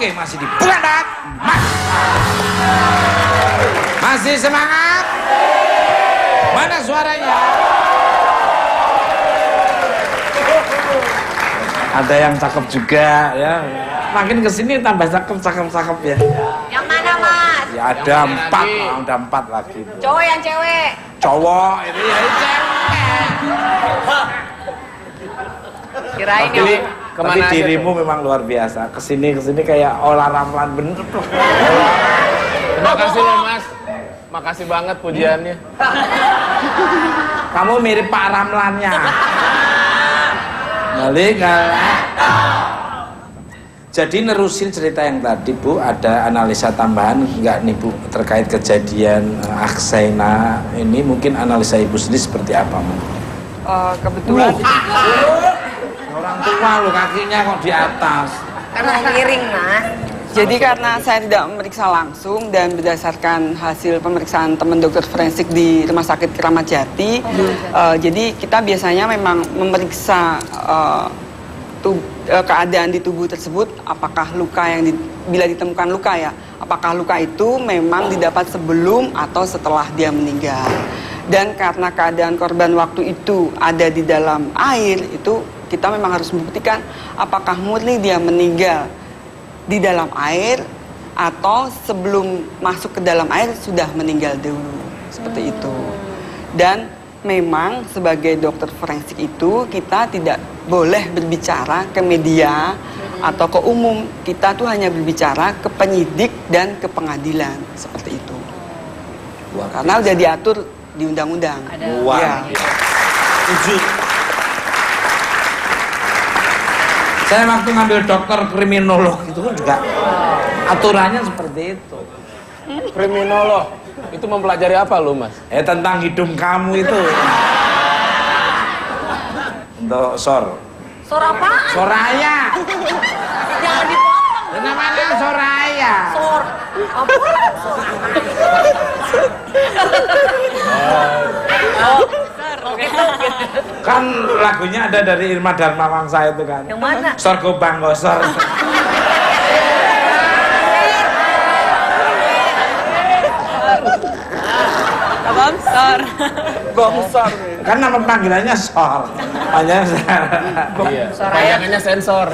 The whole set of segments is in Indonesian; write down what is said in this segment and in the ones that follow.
Oke, masih di Bulandak Mas. Masih semangat? Mana suaranya? Ada yang cakep juga ya. Makin kesini tambah cakep ya. Yang mana Mas? Ya ada empat lagi. Cowok yang cewek? Cowok ini ya cewek. Kirain ya. Tapi dirimu memang luar biasa. Kesini kayak olah ramelan bener tuh. Terima kasih loh Mas. Makasih banget pujiannya. Kamu mirip Pak Ramlannya. Balik. Jadi nerusin cerita yang tadi Bu, ada analisa tambahan enggak nih Bu terkait kejadian Aksena ini, mungkin analisa Ibu sendiri seperti apa Bu? Kebetulan Orang tua lo kakinya kok di atas. Karena miring Mas. jadi karena saya tidak memeriksa langsung dan berdasarkan hasil pemeriksaan teman dokter forensik di Rumah Sakit Keramat Jati, jadi kita biasanya memang memeriksa keadaan di tubuh tersebut, apakah luka yang bila ditemukan luka ya, apakah luka itu memang didapat sebelum atau setelah dia meninggal. Dan karena keadaan korban waktu itu ada di dalam air, itu kita memang harus membuktikan apakah murni dia meninggal di dalam air atau sebelum masuk ke dalam air sudah meninggal dulu, seperti itu. Dan memang sebagai dokter forensik itu kita tidak boleh berbicara ke media atau ke umum. Kita tuh hanya berbicara ke penyidik dan ke pengadilan, seperti itu. Karena udah diatur di undang-undang. Wah. Setuju. Saya waktu ngambil dokter kriminolog itu kan juga aturannya seperti itu. Kriminolog itu mempelajari apa lo Mas? Tentang hidung kamu itu. Untuk Sor. Sor apaan? Soraya. Jangan dipotong. Namanya Soraya. Sor. Apa? Kan lagunya ada dari Irma Darmawangsa itu kan. Yang mana? Sorgo Banggosor. Bongsor. Bongsor. Kan nama panggilannya Sor. Hanya Iya. Bayangannya sensor.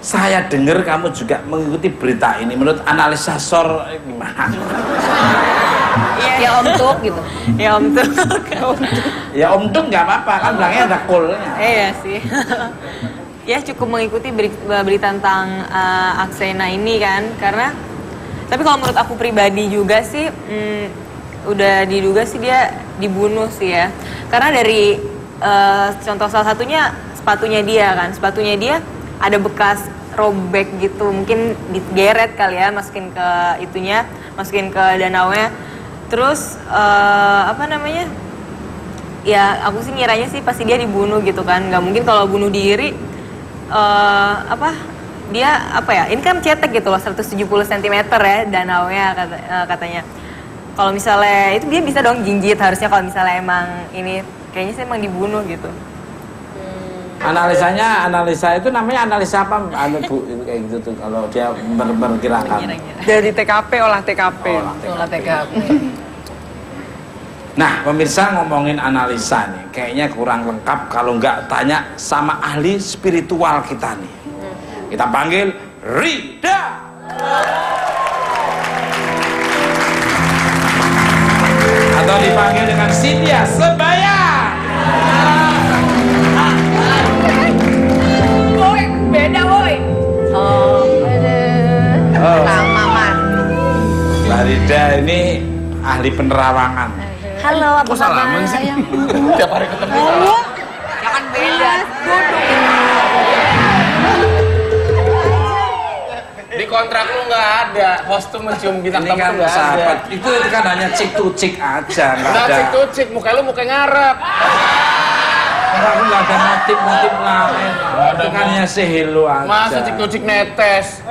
Saya dengar kamu juga mengikuti berita ini. Menurut analisa Sor gimana? Ya Om Tuk gitu. Ya Om Tuk. Ya Om Tuk nggak apa-apa kan belakangnya ada coolnya. Iya sih. Ya cukup mengikuti berita tentang Aksena ini kan, karena tapi kalau menurut aku pribadi juga sih udah diduga sih dia dibunuh sih ya, karena dari contoh salah satunya sepatunya dia ada bekas robek gitu, mungkin digeret kali ya, masukin ke danaunya, terus ya aku sih ngiranya sih pasti dia dibunuh gitu kan, nggak mungkin kalau bunuh diri. Ini kan cetek gitu loh, 170 cm ya danaunya katanya. Kalau misalnya itu dia bisa dong jinjit harusnya, kalau misalnya emang ini kayaknya sih emang dibunuh gitu. Analisa itu namanya analisa apa Bu, kayak gitu tuh kalau dia berkirakan. Dari TKP, olah TKP. Olah TKP. Nah, pemirsa, ngomongin analisa nih, kayaknya kurang lengkap kalau nggak tanya sama ahli spiritual kita nih. Kita panggil Rida. Atau dipanggil dengan Cynthia Sebaya. Woi, beda woi. Sama Mas. Mbak Rida ini ahli penerawangan. Halo, apa salaman kabar? sih? Tiap hari ketemu salam. Jangan beda. Duduk. Di kontrak lu nggak ada host tuh mencium bintang Ini tamu kan nggak ada. sahabat, itu kan hanya cik to cik aja, nggak Nggak ada. cik tuh cik, muka lu muka ngarep. Karena aku nggak ada motif lain. ada Itu kan hanya say hello aja. Masa cik tuh cik netes?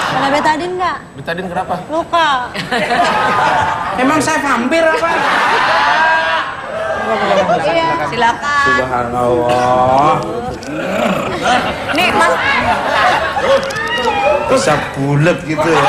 Ada betadin nggak? Betadin kenapa? Luka. Emang saya vampir apa? Silakan. Subhanallah. Nih Mas. Bisa bulat gitu ya.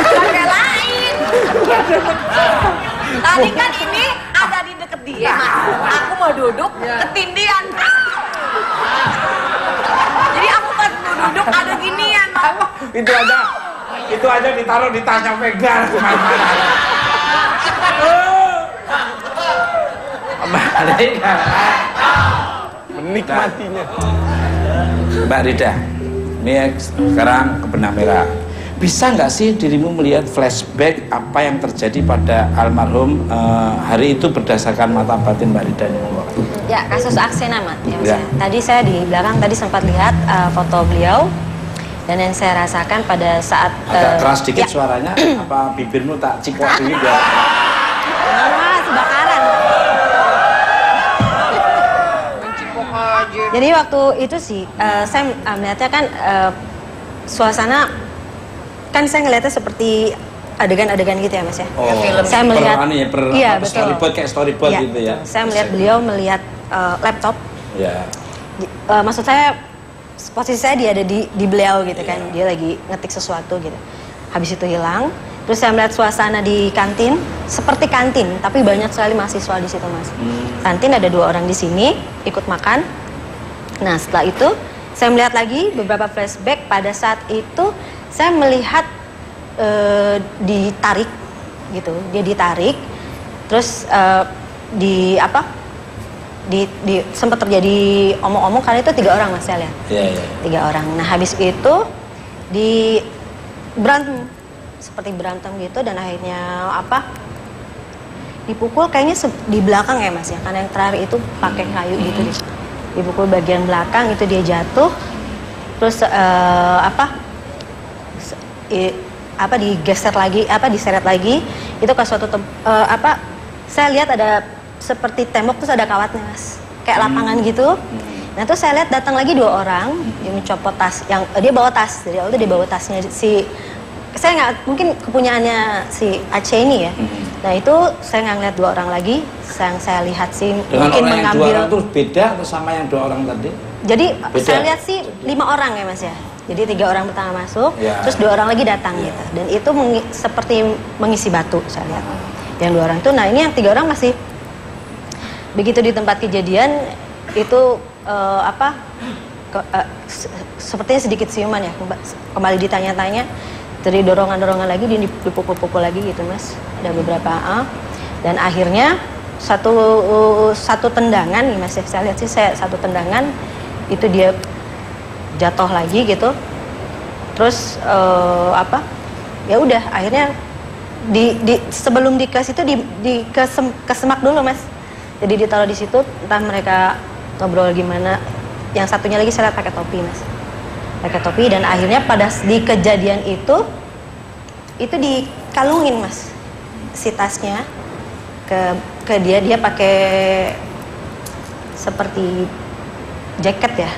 Pakai lain. Tadi kan ini ada di deket dia, Mas. Aku mau duduk ketindian. Jadi aku pas mau duduk ada ginian, Mas. Itu aja ditaruh di tasnya pegang kemana-mana. Rida. Menikmatinya. Mbak Rida, ini sekarang ke benang merah. Bisa nggak sih dirimu melihat flashback apa yang terjadi pada almarhum hari itu berdasarkan mata batin Mbak Rida? Ya, kasus Aksena, Mat. Ya, Mas, Ya. ya. Tadi saya di belakang tadi sempat lihat foto beliau, dan yang saya rasakan pada saat Agak keras dikit ya. suaranya, apa bibirmu tak cipok dulu biar. Mas, bakaran. Jadi waktu itu sih saya melihatnya kan suasana kan saya ngelihatnya seperti adegan-adegan gitu ya, Mas ya. Oh, Saya melihat iya, betul. storyboard kayak storyboard Iya, gitu ya. betul. Saya melihat beliau melihat laptop. Ya. Maksud saya posisi saya dia ada di beliau gitu kan, dia lagi ngetik sesuatu gitu. Habis itu hilang. Terus saya melihat suasana di kantin seperti kantin, tapi banyak sekali mahasiswa di situ, Mas. Kantin ada 2 orang di sini ikut makan. Nah, setelah itu saya melihat lagi beberapa flashback pada saat itu saya melihat ditarik gitu, dia ditarik, terus sempat terjadi omong-omong karena itu 3 orang, Mas, saya lihat. Iya. 3 orang. Nah, habis itu berantem, seperti berantem gitu, dan akhirnya dipukul kayaknya di belakang ya, Mas ya, karena yang terakhir itu pakai kayu gitu deh. Dipukul bagian belakang, itu dia jatuh, terus digeser lagi, diseret lagi, itu ke suatu saya lihat ada seperti tembok terus ada kawatnya, Mas, kayak lapangan gitu. Nah, terus saya lihat datang lagi 2 orang, dia mencopot tas, dia bawa tas, dari awal itu dia bawa tasnya saya nggak, mungkin kepunyaannya si Aceh ini ya. Nah, itu saya nggak ngeliat 2 orang lagi, yang saya lihat sih Dengan mungkin orang yang 2 mengambil. orang itu beda atau sama yang 2 orang tadi? Jadi Beda. saya lihat sih 5 orang ya, Mas ya. Jadi 3 orang pertama masuk, Ya. terus 2 orang lagi datang gitu. Dan itu seperti mengisi batu saya lihat. Yang 2 orang itu, nah ini yang 3 orang masih begitu di tempat kejadian itu sepertinya sedikit siuman ya. Kembali ditanya-tanya, dari dorongan-dorongan lagi, dia dipukul-pukul lagi gitu, Mas. Ada beberapa dan akhirnya satu tendangan nih, Mas ya. Saya lihat sih satu tendangan itu dia jatuh lagi gitu. Terus ya udah akhirnya sebelum dikasih itu kesemak dulu, Mas. Jadi ditaruh di situ, entah mereka ngobrol gimana. Yang satunya lagi saya lihat pakai topi, Mas. Pakai topi, dan akhirnya di kejadian itu dikalungin, Mas, si tasnya ke dia pakai seperti jaket ya,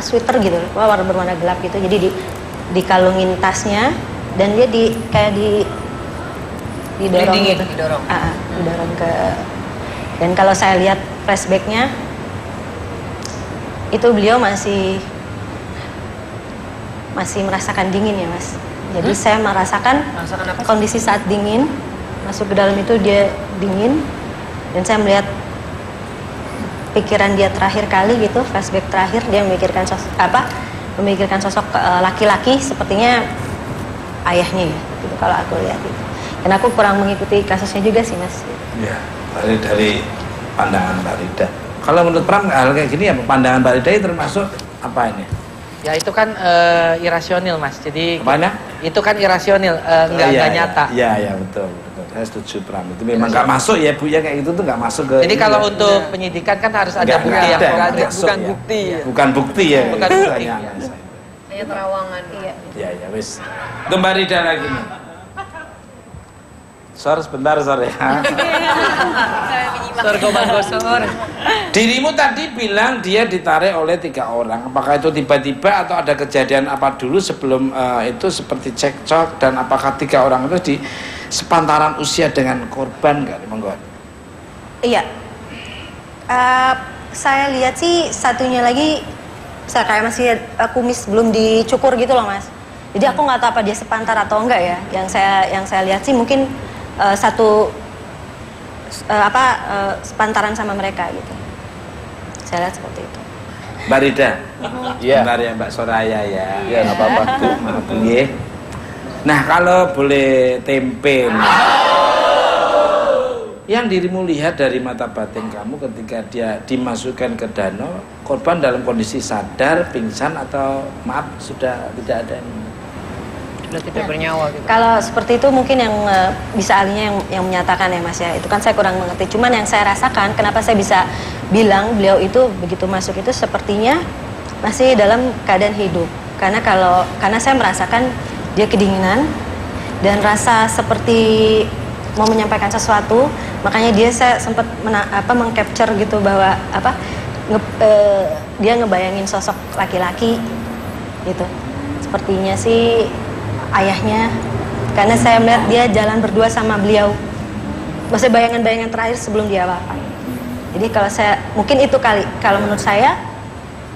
sweater gitu, warna berwarna gelap gitu. Jadi dikalungin tasnya, dan dia didorong gitu. Didorong ke. Dan kalau saya lihat flashbacknya itu beliau masih merasakan dingin ya, Mas. Jadi saya merasakan kondisi saat dingin, masuk ke dalam itu dia dingin, dan saya melihat pikiran dia terakhir kali gitu, flashback terakhir dia memikirkan sosok laki-laki, sepertinya ayahnya ya, gitu kalau aku lihat itu. Dan aku kurang mengikuti kasusnya juga sih, Mas. Ya, dari pandangan Mbak Rida. Kalau menurut Pram, hal kayak gini ya, pandangan Mbak Rida itu termasuk apa ini? Ya itu kan irasional, Mas. Jadi Apanya? itu kan irasional, nggak nyata. Iya, betul. Saya setuju Pram. Itu memang nggak masuk ya, Bu, ya, kayak gitu tuh nggak masuk ke. Jadi kalau untuk penyidikan kan harus ada bukti yang nggak kuat. masuk, bukan ya. bukti ya. Bukan bukti ya. Bukan itu bukti. Hanya terawangan. Iya. Ya, wis. Itu Mbak Rida lagi nih. Sor sebentar Sor ya. Sor Gobang Gosor. Dirimu tadi bilang dia ditarik oleh 3 orang. Apakah itu tiba-tiba atau ada kejadian apa dulu sebelum itu seperti cekcok, dan apakah 3 orang itu di sepantaran usia dengan korban nggak? Monggo. Iya. Saya lihat sih satunya lagi saya kayak masih kumis belum dicukur gitu loh Mas. Jadi aku nggak tahu apa dia sepantar atau enggak ya. Yang saya lihat sih mungkin sepantaran sama mereka gitu. Saya lihat seperti itu. Mbak Rida, Iya. bentar ya Mbak Soraya ya. Iya, nggak apa-apa. Bu, maaf Bu nggih. Nah kalau boleh tempe nih. Yang dirimu lihat dari mata batin kamu ketika dia dimasukkan ke danau, korban dalam kondisi sadar, pingsan, atau maaf sudah tidak ada ini? Sudah tidak bernyawa gitu. Kalau seperti itu mungkin yang bisa ahlinya yang menyatakan ya Mas ya. Itu kan saya kurang mengerti. Cuman yang saya rasakan, kenapa saya bisa bilang beliau itu begitu masuk itu sepertinya masih dalam keadaan hidup. Karena saya merasakan dia kedinginan dan rasa seperti mau menyampaikan sesuatu, makanya saya sempat mengcapture gitu bahwa dia ngebayangin sosok laki-laki gitu. Sepertinya sih ayahnya, karena saya melihat dia jalan berdua sama beliau. Maksudnya bayangan-bayangan terakhir sebelum dia wafat. Jadi mungkin itu kali, kalau menurut saya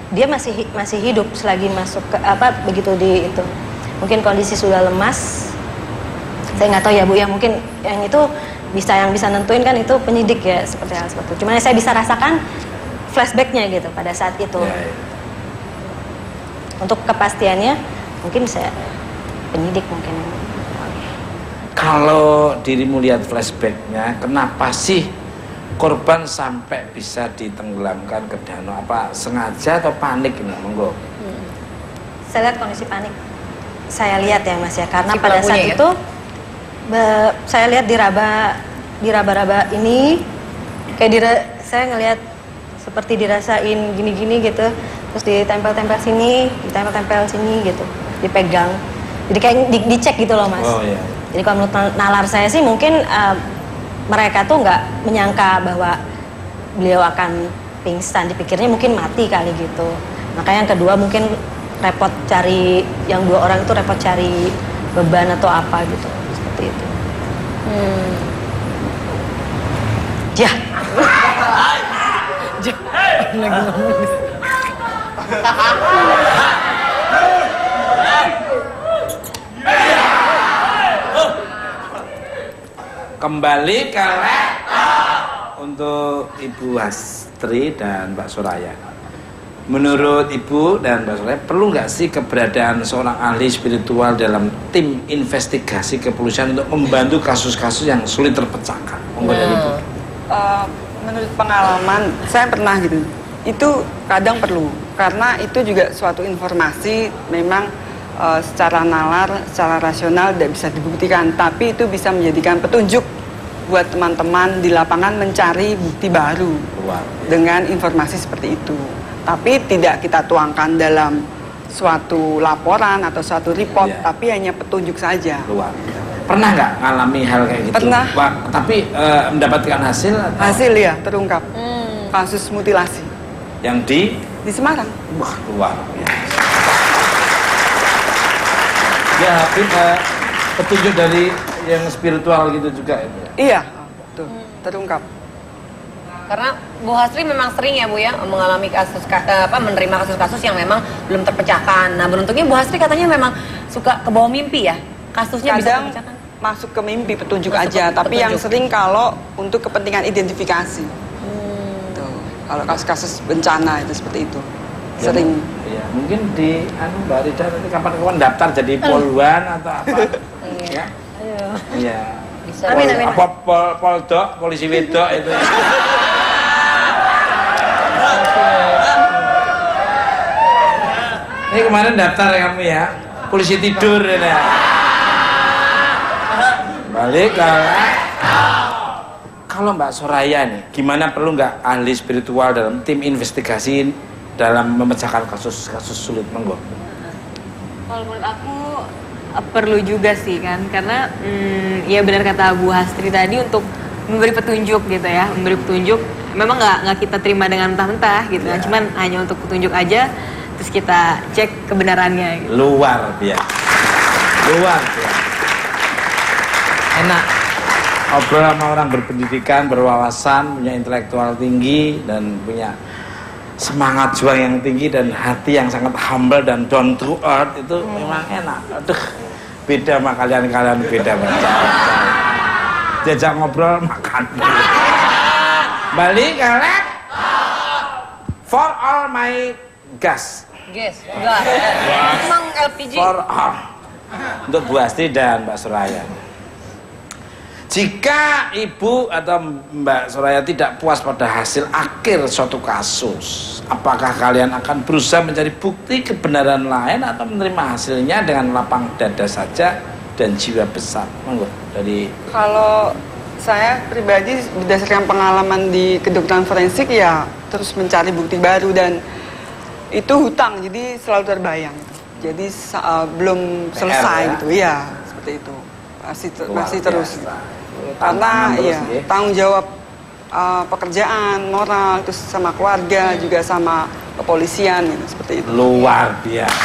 dia masih hidup selagi masuk ke begitu di itu. Mungkin kondisi sudah lemas. Saya nggak tahu ya Bu ya, mungkin yang itu yang bisa nentuin kan itu penyidik ya, seperti hal seperti itu. Cuman saya bisa rasakan flashbacknya gitu pada saat itu. Ya. Untuk kepastiannya mungkin saya penyidik mungkin. Kalau dirimu lihat flashbacknya, kenapa sih korban sampai bisa ditenggelamkan ke danau? Apa sengaja atau panik ini? Monggo. Saya lihat kondisi panik. Saya lihat ya Mas ya, karena Si pada pelakunya saat ya? itu saya lihat di raba-raba ini kayak saya ngelihat seperti dirasain gini-gini gitu, terus ditempel-tempel sini, ditempel-tempel sini gitu, dipegang. Jadi kayak dicek gitu loh Mas. Oh iya. Jadi kalau menurut nalar saya sih mungkin mereka tuh nggak menyangka bahwa beliau akan pingsan, dipikirnya mungkin mati kali gitu. Makanya yang kedua mungkin repot cari, yang 2 orang itu repot cari beban atau apa gitu, seperti itu. Ya. Lagi ngomong. Kembali ke laptop untuk Ibu Hastri dan Mbak Soraya. Menurut Ibu dan Mbak Soraya, perlu nggak sih keberadaan seorang ahli spiritual dalam tim investigasi kepolisian untuk membantu kasus-kasus yang sulit terpecahkan? Monggo dari Ibu. Menurut pengalaman saya pernah gitu, itu kadang perlu, karena itu juga suatu informasi memang secara nalar, secara rasional tidak bisa dibuktikan, tapi itu bisa menjadikan petunjuk buat teman-teman di lapangan mencari bukti baru dengan informasi seperti itu. Tapi tidak kita tuangkan dalam suatu laporan atau suatu report, tapi hanya petunjuk saja. Pernah nggak ngalami hal kayak gitu? Pernah. Tapi mendapatkan hasil? Atau? Hasil ya terungkap. Kasus mutilasi Yang di Semarang. Wah, luar biasa. Ya, petunjuk dari yang spiritual gitu juga itu. Iya, tuh terungkap. Karena Bu Hastri memang sering ya Bu ya mengalami menerima kasus-kasus yang memang belum terpecahkan. Nah beruntungnya Bu Hastri katanya memang suka ke bawah mimpi ya, kasusnya bisa Kadang terpecahkan. masuk ke mimpi petunjuk Masuk aja, ke tapi yang petunjuk. sering kalau untuk kepentingan identifikasi. Tuh, kalau kasus-kasus bencana itu seperti itu. Sering. Ya, mungkin di Mbak Rida nanti kapan-kapan daftar jadi poluan atau apa? Ya. Iya. Amin, amin, Apa poldok, polisi wedok itu. Ya. Ini kemarin daftar ya kamu ya, polisi tidur ya. Balik ke kalau Mbak Soraya nih, gimana perlu nggak ahli spiritual dalam tim investigasi dalam memecahkan kasus-kasus sulit? Monggo. Kalau menurut aku perlu juga sih kan, karena ya benar kata Bu Hastri tadi, untuk memberi petunjuk gitu ya, memberi petunjuk memang nggak kita terima dengan mentah-mentah gitu kan, cuman hanya untuk petunjuk aja, terus kita cek kebenarannya gitu. Luar biasa. Luar biasa. Enak. Ngobrol sama orang berpendidikan, berwawasan, punya intelektual tinggi, dan punya semangat juang yang tinggi, dan hati yang sangat humble dan down to earth, itu memang enak. Aduh, beda sama kalian-kalian, beda banget. Jajak ngobrol, makan. Balik ke lab. For all my gas. Gas, enggak. Emang LPG. For all. Untuk Bu Hastri dan Mbak Soraya. Jika Ibu atau Mbak Soraya tidak puas pada hasil akhir suatu kasus, apakah kalian akan berusaha mencari bukti kebenaran lain atau menerima hasilnya dengan lapang dada saja dan jiwa besar? Monggo dari. Kalau saya pribadi berdasarkan pengalaman di kedokteran forensik ya terus mencari bukti baru, dan itu hutang jadi selalu terbayang. Jadi belum selesai ya? gitu ya, seperti itu. Masih terus. Karena ya tanggung jawab pekerjaan, moral, terus sama keluarga, juga sama kepolisian gitu, seperti itu. Luar biasa.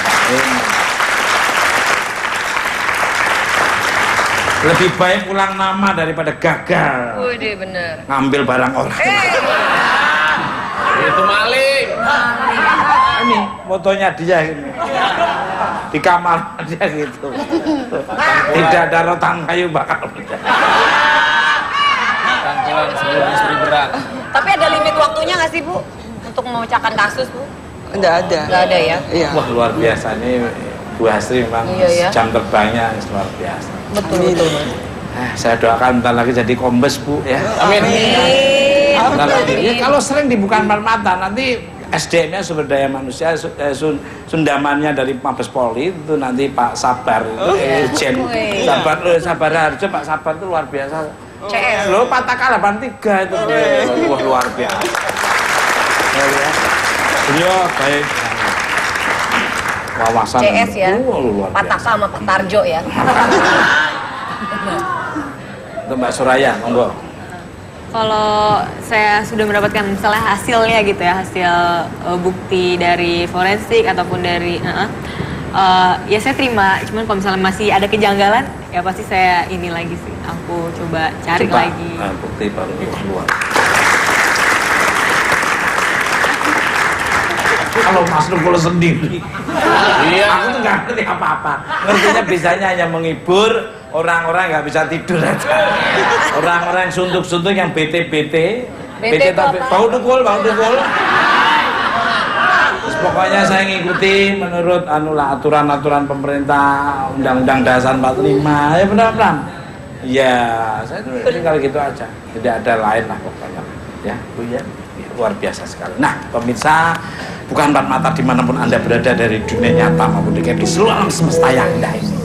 Lebih baik pulang nama daripada gagal Wih, bener. ngambil barang orang. Itu maling. Ini fotonya dia ini. Di kamar dia gitu. Tidak ada rotan kayu bakal. Rangkulan sebelum istri berat. Tapi ada limit waktunya nggak sih, Bu? Untuk memecahkan kasus, Bu? Nggak ada. Nggak ada ya? Iya. Wah, luar biasa nih Bu Hastri, memang Iya, ya. jam terbangnya luar biasa. Betul, betul. Saya doakan bentar lagi jadi kombes, Bu, ya. Amin. Bentar lagi. Ya, kalau sering dibuka mata, nanti SDM-nya sumber daya manusia, sundamannya dari Mabes Polri itu nanti Pak Sabar itu Irjen Sabar Harjo, Pak Sabar itu luar biasa. CS. Lo Pataka 83 itu. Wah, luar biasa. Beliau baik. Wawasan. CS ya. Luar biasa. Pataka sama Pak Tarjo ya. Untuk Mbak Soraya, monggo. Kalau saya sudah mendapatkan misalnya hasilnya gitu ya, hasil bukti dari forensik ataupun dari ya saya terima. Cuman kalau misalnya masih ada kejanggalan, ya pasti saya ini lagi sih, aku coba cari lagi. Bukti baru keluar. Kalau Mas Nukul sendiri, aku tuh nggak ngerti apa-apa. Ngertinya bisanya hanya menghibur orang-orang nggak bisa tidur aja. Orang-orang yang suntuk-suntuk, yang BT tapi bau dukul. Terus pokoknya saya ngikuti menurut aturan-aturan pemerintah, Undang-Undang Dasar 45. Ya benar-benar. Ya, saya tuh tinggal gitu aja. Tidak ada lain lah pokoknya. Ya, Bu ya. Luar biasa sekali. Nah, pemirsa, bukan empat mata dimanapun Anda berada dari dunia nyata maupun di seluruh alam semesta yang indah ini.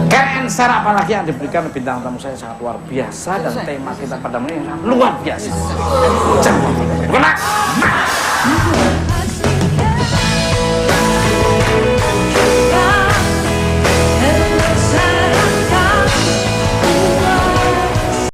Cancer apalagi yang diberikan bintang tamu saya sangat luar biasa, dan tema kita pada malam ini sangat luar biasa. Jangan lupa.